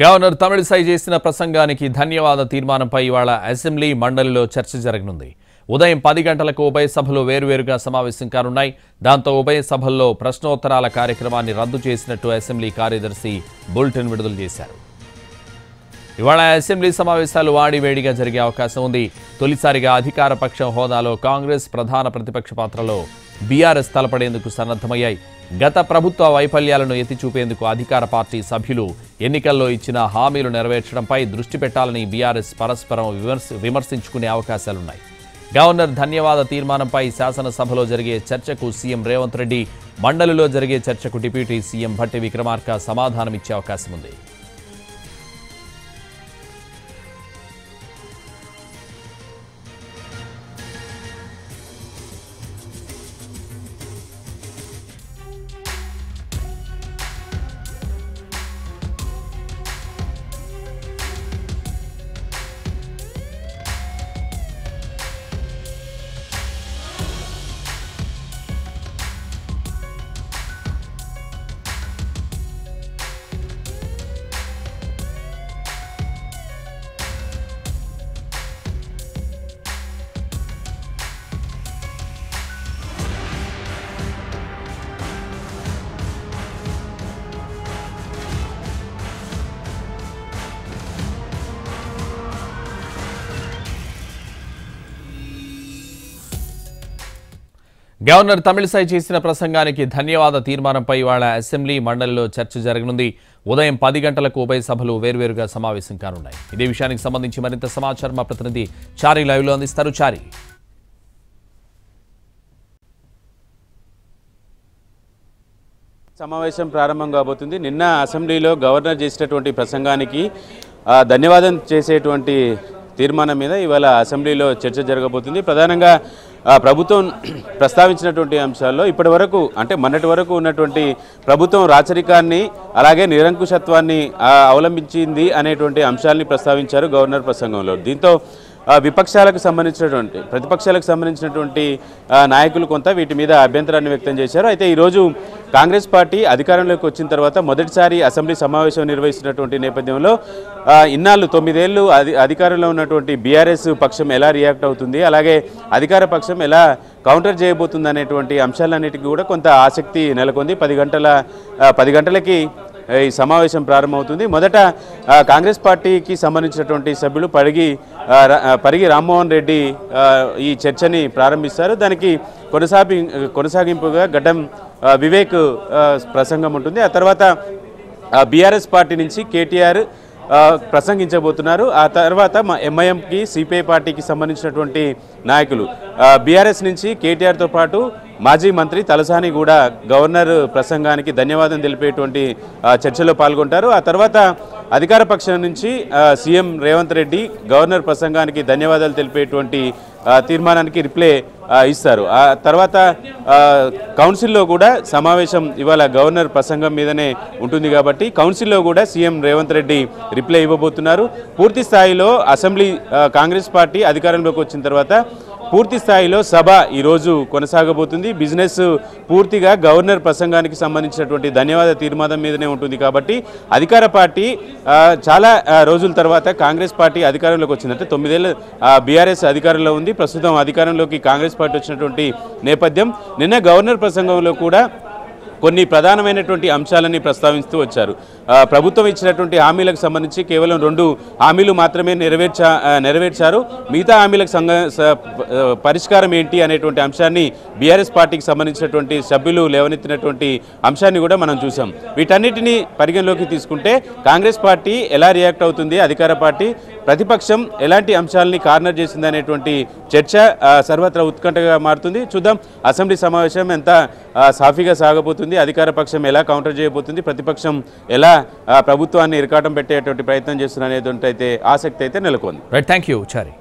Governor Tamilisai చేసిన ప్రసంగానికి ధన్యవాద తీర్మానంపై ఇవాళ అసెంబ్లీ మండలిలో చర్చ జరగనుంది. ఉదయం 10 గంటలకు ఉభయ సభలు వేరువేరుగా సమావేశం కానున్నాయి. దాంతో ఉభయ సభల్లో ప్రశ్నోత్తరాల కార్యక్రమాన్ని రద్దు చేసినట్టు అసెంబ్లీ కార్యదర్శి బులెటిన్ విడుదల చేశారు. ఇవాళ అసెంబ్లీ సమావేశాలు వాడివేడిగా జరిగే అవకాశం ఉంది. తొలిసారిగా అధికార పక్షం హోదాలో కాంగ్రెస్, ప్రధాన ప్రతిపక్ష పాత్రలో బీఆర్ఎస్ తలపడేందుకు సన్నద్ధమయ్యాయి. గత ప్రభుత్వ వైఫల్యాలను ఎత్తిచూపేందుకు అధికార పార్టీ సభ్యులు ఎన్నికల్లో ఇచ్చిన హామీలు నెరవేర్చడంపై దృష్టి పెట్టాలని బీఆర్ఎస్ పరస్పరం విమర్శించుకునే అవకాశాలున్నాయి. గవర్నర్ ధన్యవాద తీర్మానంపై శాసనసభలో జరిగే చర్చకు సీఎం రేవంత్ రెడ్డి, మండలిలో జరిగే చర్చకు డిప్యూటీ సీఎం భట్టి విక్రమార్క సమాధానమిచ్చే అవకాశం ఉంది. గవర్నర్ తమిళిసై చేసిన ప్రసంగానికి ధన్యవాద తీర్మానంపై ఇవాళ అసెంబ్లీ మండలిలో చర్చ జరగనుంది. ఉదయం 10 గంటలకు ఉభయ సభలు వేర్వేరుగా సమావేశం కానున్నాయి. ఇదే విషయానికి సంబంధించి మరింత సమాచారం మా ప్రతినిధి చారి లైవ్లో అందిస్తారు. చారి, సమావేశం ప్రారంభం కాబోతుంది. నిన్న అసెంబ్లీలో గవర్నర్ చేసినటువంటి ప్రసంగానికి ధన్యవాదం చేసేటువంటి తీర్మానం మీద ఇవాళ అసెంబ్లీలో చర్చ జరగబోతుంది. ప్రధానంగా ప్రభుత్వం ప్రస్తావించినటువంటి అంశాల్లో ఇప్పటి వరకు అంటే మొన్నటి వరకు ఉన్నటువంటి ప్రభుత్వం రాచరికాన్ని అలాగే నిరంకుశత్వాన్ని అవలంబించింది అనేటువంటి అంశాలని ప్రస్తావించారు గవర్నర్ ప్రసంగంలో. దీంతో విపక్షాలకు సంబంధించినటువంటి ప్రతిపక్షాలకు సంబంధించినటువంటి నాయకులు కొంత వీటి మీద అభ్యంతరాన్ని వ్యక్తం చేశారు. అయితే ఈరోజు కాంగ్రెస్ పార్టీ అధికారంలోకి వచ్చిన తర్వాత మొదటిసారి అసెంబ్లీ సమావేశం నిర్వహిస్తున్నటువంటి నేపథ్యంలో ఇన్నాళ్ళు 9 ఏళ్ళు అధికారంలో ఉన్నటువంటి బీఆర్ఎస్ పక్షం ఎలా రియాక్ట్ అవుతుంది, అలాగే అధికార పక్షం ఎలా కౌంటర్ చేయబోతుంది అనేటువంటి అంశాలన్నిటికీ కూడా కొంత ఆసక్తి నెలకొంది. 10 గంటలకి ఈ సమావేశం ప్రారంభమవుతుంది. మొదట కాంగ్రెస్ పార్టీకి సంబంధించినటువంటి సభ్యులు పరిగి రామ్మోహన్ రెడ్డి ఈ చర్చని ప్రారంభిస్తారు. దానికి కొనసాగింపుగా గడ్డం వివేక్ ప్రసంగం ఉంటుంది. ఆ తర్వాత బీఆర్ఎస్ పార్టీ నుంచి కేటీఆర్ ప్రసంగించబోతున్నారు. ఆ తర్వాత ఎంఐఎంకి, సిపిఐ పార్టీకి సంబంధించినటువంటి నాయకులు, బీఆర్ఎస్ నుంచి కేటీఆర్తో పాటు మాజీ మంత్రి తలసాని కూడా గవర్నర్ ప్రసంగానికి ధన్యవాదం తెలిపేటువంటి చర్చలో పాల్గొంటారు. ఆ తర్వాత అధికార పక్షం నుంచి సీఎం రేవంత్ రెడ్డి గవర్నర్ ప్రసంగానికి ధన్యవాదాలు తెలిపేటువంటి తీర్మానానికి రిప్లై ఇస్తారు. ఆ తర్వాత కౌన్సిల్లో కూడా సమావేశం ఇవాళ గవర్నర్ ప్రసంగం మీదనే ఉంటుంది కాబట్టి కౌన్సిల్లో కూడా సీఎం రేవంత్ రెడ్డి రిప్లై ఇవ్వబోతున్నారు. పూర్తి స్థాయిలో అసెంబ్లీ కాంగ్రెస్ పార్టీ అధికారంలోకి వచ్చిన తర్వాత పూర్తి స్థాయిలో సభ ఈరోజు కొనసాగబోతుంది. బిజినెస్ పూర్తిగా గవర్నర్ ప్రసంగానికి సంబంధించినటువంటి ధన్యవాద తీర్మానం మీదనే ఉంటుంది కాబట్టి అధికార పార్టీ చాలా రోజుల తర్వాత కాంగ్రెస్ పార్టీ అధికారంలోకి వచ్చిందంటే 9 ఏళ్ళు బీఆర్ఎస్ అధికారంలో ఉంది. ప్రస్తుతం అధికారంలోకి కాంగ్రెస్ పార్టీ వచ్చినటువంటి నేపథ్యం. నిన్న గవర్నర్ ప్రసంగంలో కూడా కొన్ని ప్రధానమైనటువంటి అంశాలని ప్రస్తావిస్తూ వచ్చారు. ప్రభుత్వం ఇచ్చినటువంటి హామీలకు సంబంధించి కేవలం 2 హామీలు మాత్రమే నెరవేర్చారు. మిగతా హామీలకు పరిష్కారం ఏంటి అనేటువంటి అంశాన్ని బీఆర్ఎస్ పార్టీకి సంబంధించినటువంటి సభ్యులు లేవనెత్తినటువంటి అంశాన్ని కూడా మనం చూసాం. వీటన్నిటినీ పరిగణలోకి తీసుకుంటే కాంగ్రెస్ పార్టీ ఎలా రియాక్ట్ అవుతుంది, అధికార పార్టీ, ప్రతిపక్షం ఎలాంటి అంశాలని కార్నర్ చేసింది అనేటువంటి చర్చ సర్వత్రా ఉత్కంఠగా మారుతుంది. చూద్దాం అసెంబ్లీ సమావేశం ఎంత సాఫీగా సాగబోతుంది, అధికార పక్షం ఎలా కౌంటర్ చేయబోతుంది, ప్రతిపక్షం ఎలా ప్రభుత్వాన్ని ఇరకాటం పెట్టేటువంటి ప్రయత్నం చేస్తున్న అనేటువంటి అయితే ఆసక్తి అయితే నెలకొంది. Thank you Chari.